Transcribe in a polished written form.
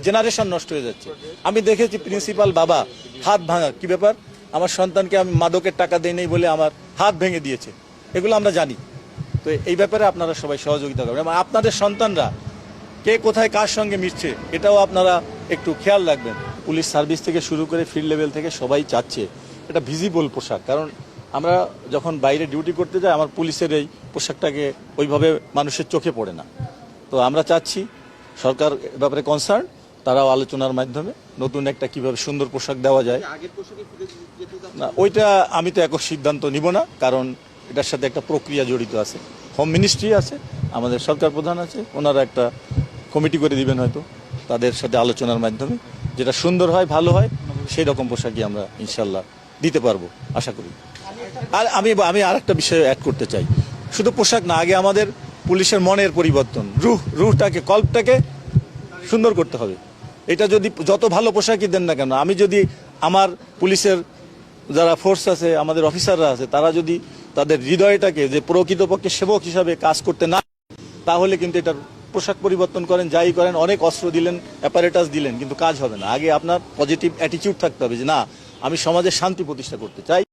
Generation নষ্ট হয়ে যাচ্ছে। আমি দেখেছি প্রিন্সিপাল বাবা হাত ভাঙা, কি ব্যাপার, আমার সন্তানকে আমি মাদকের টাকা দেই নাই বলে আমার হাত ভেঙে দিয়েছে, এগুলো আমরা জানি। তো এই ব্যাপারে আপনারা সবাই সহযোগিতা করবেন এবং আপনাদের সন্তানরা কে কোথায় কার সঙ্গে মিশছে এটাও আপনারা একটু খেয়াল রাখবেন। পুলিশ সার্ভিস থেকে শুরু করে ফিল্ড লেভেল থেকে সবাই চাচ্ছে এটা ভিজিবল পোশাক, কারণ আমরা যখন বাইরে ডিউটি করতে যাই আমার পুলিশের এই পোশাকটাকে ওইভাবে মানুষের চোখে পড়ে না। তো আমরা চাচ্ছি সরকার ব্যাপারে কনসার্ন, তারাও আলোচনার মাধ্যমে নতুন একটা কিভাবে সুন্দর পোশাক দেওয়া যায় না, ওইটা আমি তো একক সিদ্ধান্ত নিব না, কারণ এটার সাথে একটা প্রক্রিয়া জড়িত আছে। হোম মিনিস্ট্রি আছে, আমাদের সরকার প্রধান আছে, ওনারা একটা কমিটি করে দিবেন হয়তো, তাদের সাথে আলোচনার মাধ্যমে যেটা সুন্দর হয় ভালো হয় সেই রকম পোশাকই আমরা ইনশাল্লাহ দিতে পারবো আশা করি। আর আমি আর একটা বিষয় অ্যাড করতে চাই, শুধু পোশাক না, আগে আমাদের পুলিশের মনের পরিবর্তন, রুহটাকে কল্পটাকে সুন্দর করতে হবে। এটা যদি যত ভালো পোশাকই দেন না কেন, আমি যদি আমার পুলিশের যারা ফোর্স আছে, আমাদের অফিসাররা আছে, তারা যদি তাদের হৃদয়টাকে যে প্রকৃতপক্ষে সেবক হিসাবে কাজ করতে না, তাহলে কিন্তু এটার পোশাক পরিবর্তন করেন যাই করেন, অনেক অস্ত্র দিলেন, অ্যাপারেটাস দিলেন, কিন্তু কাজ হবে না। আগে আপনার পজিটিভ অ্যাটিটিউড থাকতে হবে যে না, আমি সমাজে শান্তি প্রতিষ্ঠা করতে চাই।